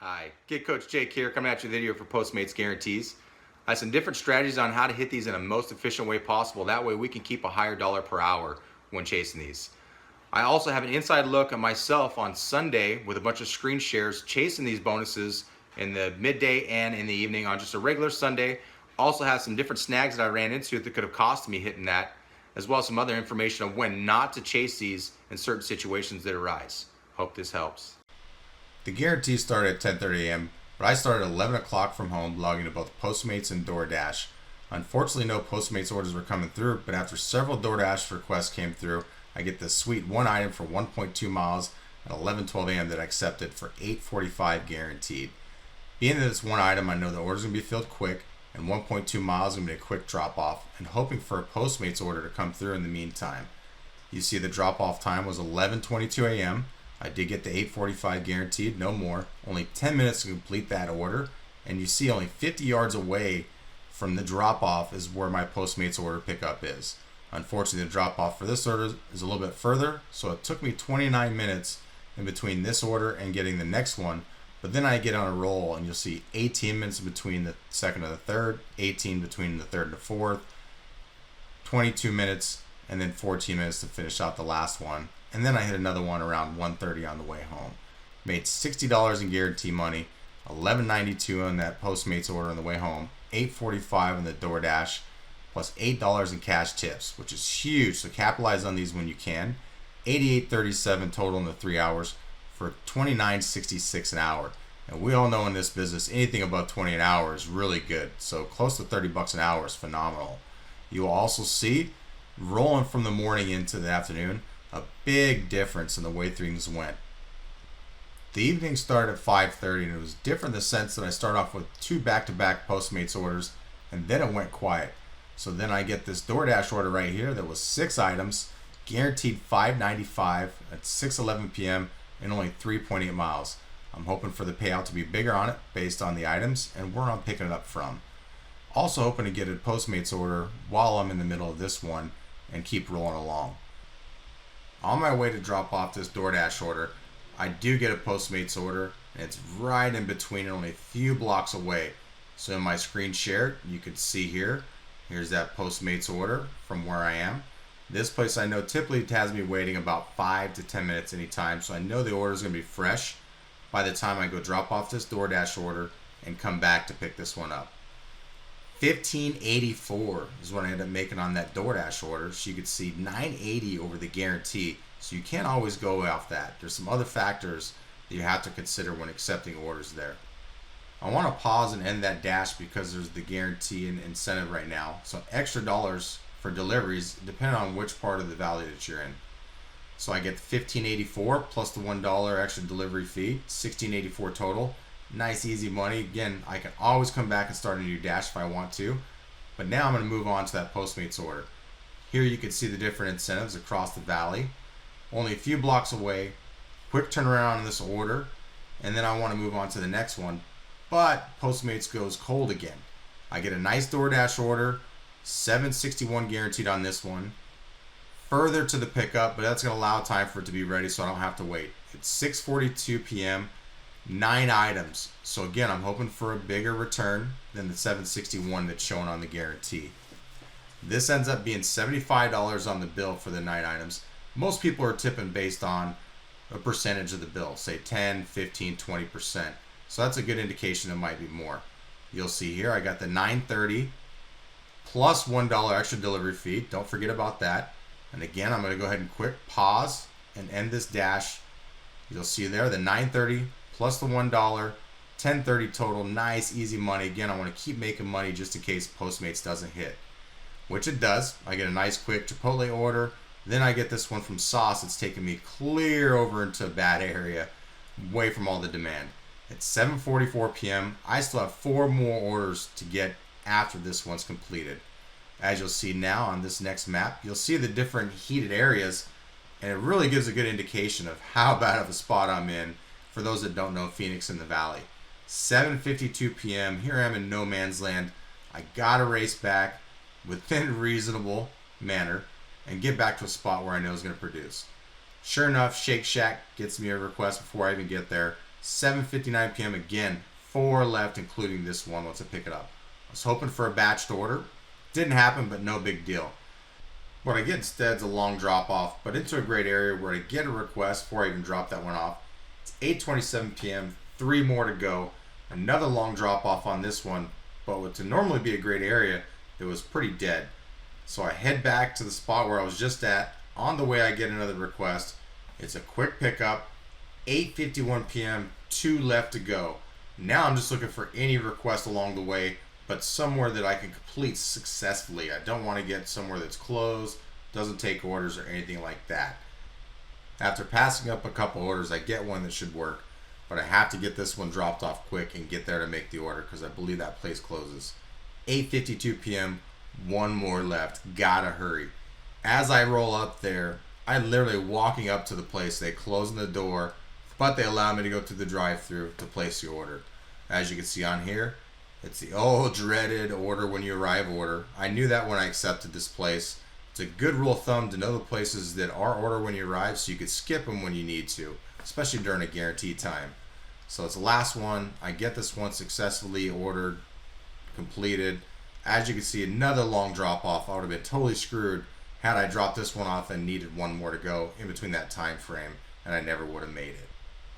Hi, Get Coach Jake here, coming at you with a video for Postmates Guarantees. I have some different strategies on how to hit these in the most efficient way possible. That way we can keep a higher dollar per hour when chasing these. I also have an inside look at myself on Sunday with a bunch of screen shares chasing these bonuses in the midday and in the evening on just a regular Sunday. Also have some different snags that I ran into that could have cost me hitting that, as well as some other information on when not to chase these in certain situations that arise. Hope this helps. The guarantee started at 10:30 a.m., but I started at 11 o'clock from home logging to both Postmates and DoorDash. Unfortunately, no Postmates orders were coming through, but after several DoorDash requests came through, I get this sweet one item for 1.2 miles at 11:12 a.m. that I accepted for $8.45 guaranteed. Being that it's one item, I know the order's going to be filled quick, and 1.2 miles is going to be a quick drop-off, and hoping for a Postmates order to come through in the meantime. You see the drop-off time was 11:22 a.m., I did get the $8.45 guaranteed, no more. Only 10 minutes to complete that order. And you see only 50 yards away from the drop-off is where my Postmates order pickup is. Unfortunately, the drop-off for this order is a little bit further, so it took me 29 minutes in between this order and getting the next one. But then I get on a roll, and you'll see 18 minutes between the second and the third, 18 between the third and the fourth, 22 minutes, and then 14 minutes to finish out the last one. And then I hit another one around 1:30 on the way home. Made $60 in guarantee money, $11.92 on that Postmates order on the way home, $8.45 on the DoorDash, plus $8 in cash tips, which is huge. So capitalize on these when you can. $88.37 total in the 3 hours for $29.66 an hour. And we all know in this business, anything above 20 an hour is really good. So close to $30 an hour is phenomenal. You will also see, rolling from the morning into the afternoon, a big difference in the way things went. The evening started at 5:30, and it was different in the sense that I started off with 2 back-to-back Postmates orders, and then it went quiet. So then I get this DoorDash order right here that was 6 items, guaranteed $5.95 at 6:11 p.m. and only 3.8 miles. I'm hoping for the payout to be bigger on it based on the items and where I'm picking it up from. Also hoping to get a Postmates order while I'm in the middle of this one and keep rolling along. On my way to drop off this DoorDash order, I do get a Postmates order, and it's right in between and only a few blocks away. So in my screen share, you can see here's that Postmates order from where I am. This place I know typically has me waiting about 5 to 10 minutes anytime, so I know the order is going to be fresh by the time I go drop off this DoorDash order and come back to pick this one up. $15.84 is what I ended up making on that DoorDash order. So you could see $9.80 over the guarantee. So you can't always go off that. There's some other factors that you have to consider when accepting orders there. I want to pause and end that dash because there's the guarantee and incentive right now. So extra dollars for deliveries depending on which part of the valley that you're in. So I get $15.84 plus the $1 extra delivery fee, $16.84 total. Nice easy money. Again, I can always come back and start a new dash if I want to, but now I'm going to move on to that Postmates order. Here you can see the different incentives across the valley, only a few blocks away, quick turnaround on this order, and then I want to move on to the next one, but Postmates goes cold again. I get a nice DoorDash order, $7.61 guaranteed on this one, further to the pickup, but that's going to allow time for it to be ready so I don't have to wait. It's 6:42 p.m., 9 items. So again, I'm hoping for a bigger return than the $7.61 that's shown on the guarantee. This ends up being $75 on the bill for the 9 items. Most people are tipping based on a percentage of the bill, say 10, 15, 20%. So that's a good indication it might be more. You'll see here I got the $9.30 plus $1 extra delivery fee. Don't forget about that. And again, I'm going to go ahead and quick pause and end this dash. You'll see there the $9.30 plus the $1, $10.30 total. Nice, easy money. Again, I want to keep making money just in case Postmates doesn't hit, which it does. I get a nice, quick Chipotle order. Then I get this one from Sauce. It's taking me clear over into a bad area, away from all the demand. It's 7:44 p.m. I still have 4 more orders to get after this one's completed. As you'll see now on this next map, you'll see the different heated areas, and it really gives a good indication of how bad of a spot I'm in. For those that don't know Phoenix in the Valley, 7:52 p.m. Here I am in no man's land. I gotta race back within reasonable manner and get back to a spot where I know is going to produce. Sure enough, Shake Shack gets me a request before I even get there. 7:59 p.m. again, 4 left, including this one once I pick it up. I was hoping for a batched order. Didn't happen, but no big deal. What I get instead is a long drop off, but into a great area where I get a request before I even drop that one off. It's 8:27 p.m., 3 more to go. Another long drop off on this one, but what to normally be a great area, it was pretty dead. So I head back to the spot where I was just at. On the way I get another request. It's a quick pickup, 8:51 p.m., 2 left to go. Now I'm just looking for any request along the way, but somewhere that I can complete successfully. I don't want to get somewhere that's closed, doesn't take orders or anything like that. After passing up a couple orders, I get one that should work, but I have to get this one dropped off quick and get there to make the order because I believe that place closes. 8:52 p.m., 1 more left. Gotta hurry. As I roll up there, I'm literally walking up to the place. They close the door, but they allow me to go through the drive-thru to place the order. As you can see on here, it's the old dreaded order when you arrive order. I knew that when I accepted this place. It's a good rule of thumb to know the places that are order when you arrive so you could skip them when you need to, especially during a guaranteed time. So it's the last one. I get this one successfully ordered, completed. As you can see, another long drop off. I would have been totally screwed had I dropped this one off and needed one more to go in between that time frame, and I never would have made it.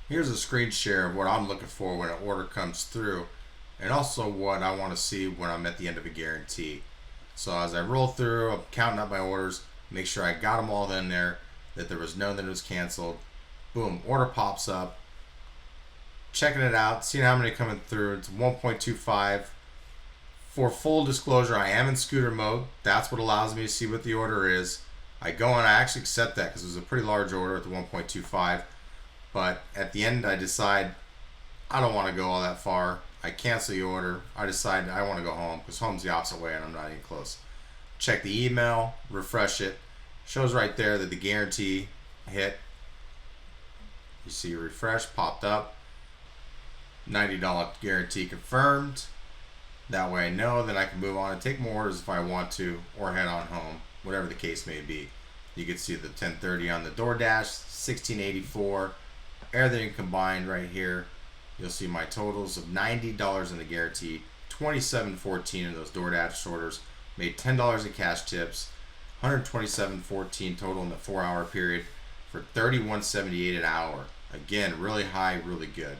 Here's a screen share of what I'm looking for when an order comes through, and also what I want to see when I'm at the end of a guarantee. So as I roll through, I'm counting up my orders, make sure I got them all in there, that there was none that was canceled. Boom, order pops up. Checking it out, seeing how many coming through. It's 1.25. For full disclosure, I am in scooter mode. That's what allows me to see what the order is. I go and I actually accept that because it was a pretty large order at the 1.25. But at the end, I decide I don't want to go all that far. I cancel the order. I decide I want to go home because home's the opposite way and I'm not even close. Check the email, refresh it. Shows right there that the guarantee hit. You see refresh popped up. $90 guarantee confirmed. That way I know that I can move on and take more orders if I want to, or head on home, whatever the case may be. You can see the 1030 on the DoorDash, 1684, everything combined right here. You'll see my totals of $90 in the guarantee, $27.14 in those DoorDash orders, made $10 in cash tips, $127.14 total in the 4-hour period for $31.78 an hour. Again, really high, really good.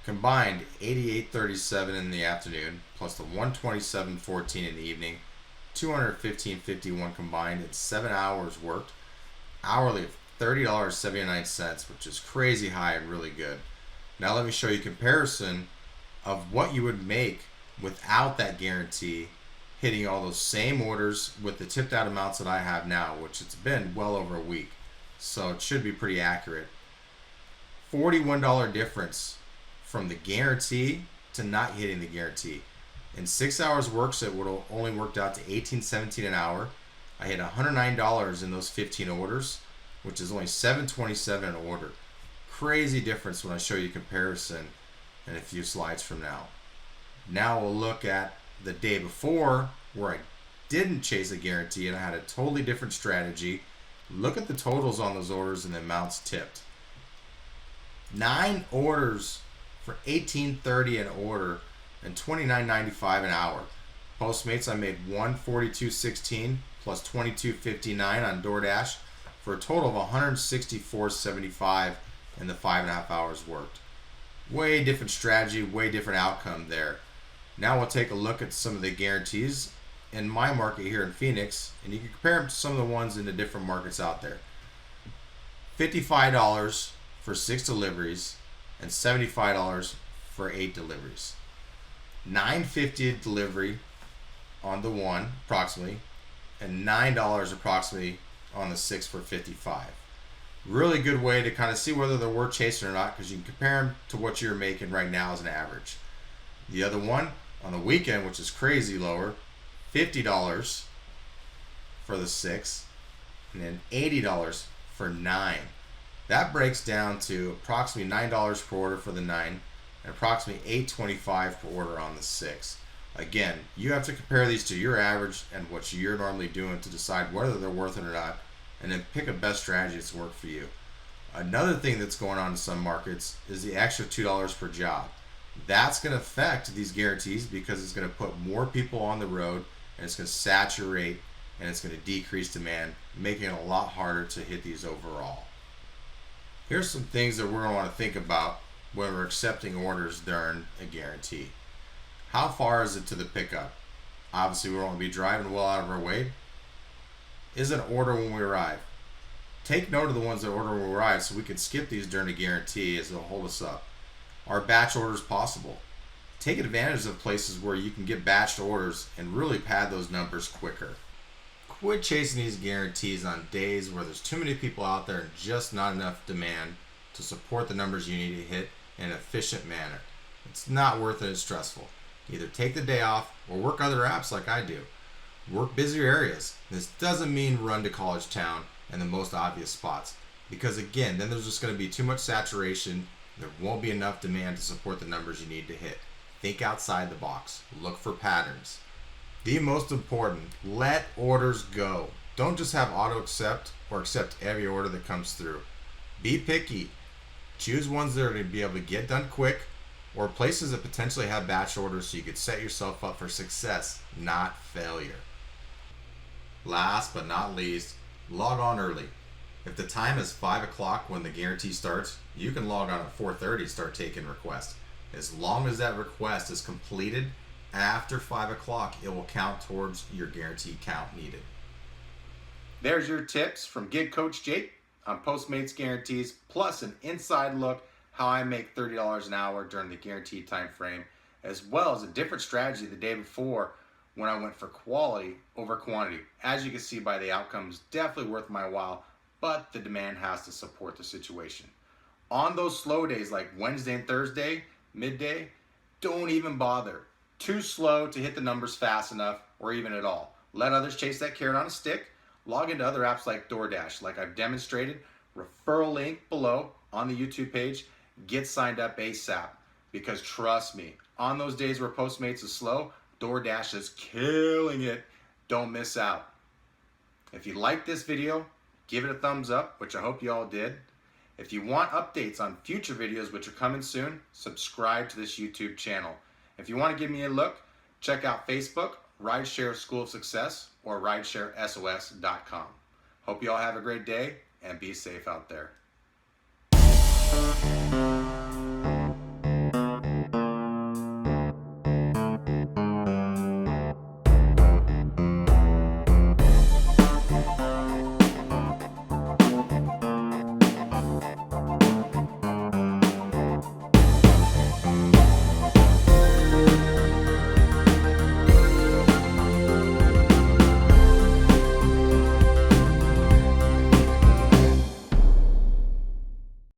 Combined $88.37 in the afternoon, plus the $127.14 in the evening, $215.51 combined in 7 hours worked. Hourly of $30.79, which is crazy high and really good. Now let me show you a comparison of what you would make without that guarantee, hitting all those same orders with the tipped out amounts that I have now, which it's been well over a week. So it should be pretty accurate. $41 difference from the guarantee to not hitting the guarantee. In 6 hours works, it would have only worked out to $18.17 an hour. I hit $109 in those 15 orders, which is only $7.27 an order. Crazy difference when I show you comparison in a few slides from now. Now we'll look at the day before where I didn't chase a guarantee and I had a totally different strategy. Look at the totals on those orders and the amounts tipped. 9 orders for $18.30 an order and $29.95 an hour. Postmates, I made $142.16 plus $22.59 on DoorDash for a total of $164.75 in the 5.5 hours worked. Way different strategy, way different outcome there. Now we'll take a look at some of the guarantees in my market here in Phoenix, and you can compare them to some of the ones in the different markets out there. $55 for 6 deliveries and $75 for 8 deliveries. $9.50 delivery on the 1 approximately, and $9 approximately on the 6 for $55. Really good way to kind of see whether they're worth chasing or not, because you can compare them to what you're making right now as an average. The other one on the weekend, which is crazy lower, $50 for the 6 and then $80 for 9. That breaks down to approximately $9 per order for the 9 and approximately $8.25 per order on the 6. Again, you have to compare these to your average and what you're normally doing to decide whether they're worth it or not, and then pick a best strategy that's worked for you. Another thing that's going on in some markets is the extra $2 per job. That's going to affect these guarantees because it's going to put more people on the road, and it's going to saturate, and it's going to decrease demand, making it a lot harder to hit these overall. Here's some things that we're going to want to think about when we're accepting orders during a guarantee. How far is it to the pickup? Obviously, we don't want to be driving well out of our way. Is an order when we arrive? Take note of the ones that order when we arrive so we can skip these during the guarantee as they'll hold us up. Are batch orders possible? Take advantage of places where you can get batched orders and really pad those numbers quicker. Quit chasing these guarantees on days where there's too many people out there and just not enough demand to support the numbers you need to hit in an efficient manner. It's not worth it. It's stressful. Either take the day off or work other apps like I do. Work busier areas. This doesn't mean run to college town and the most obvious spots, because again, then there's just going to be too much saturation. There won't be enough demand to support the numbers you need to hit. Think outside the box. Look for patterns. The most important, let orders go. Don't just have auto accept or accept every order that comes through. Be picky. Choose ones that are going to be able to get done quick, or places that potentially have batch orders so you could set yourself up for success, not failure. Last but not least, log on early. If the time is 5 o'clock when the guarantee starts, you can log on at 4:30 and start taking requests. As long as that request is completed after 5 o'clock, it will count towards your guarantee count needed. There's your tips from Gig Coach Jake on Postmates Guarantees, plus an inside look how I make $30 an hour during the guaranteed time frame, as well as a different strategy the day before when I went for quality over quantity. As you can see by the outcomes, definitely worth my while, but the demand has to support the situation. On those slow days like Wednesday and Thursday, midday, don't even bother. Too slow to hit the numbers fast enough or even at all. Let others chase that carrot on a stick. Log into other apps like DoorDash, like I've demonstrated. Referral link below on the YouTube page. Get signed up ASAP, because trust me, on those days where Postmates is slow, DoorDash is killing it. Don't miss out. If you like this video, give it a thumbs up, which I hope you all did. If you want updates on future videos, which are coming soon, subscribe to this YouTube channel. If you want to give me a look, check out Facebook, Rideshare School of Success, or ridesharesos.com. Hope you all have a great day and be safe out there.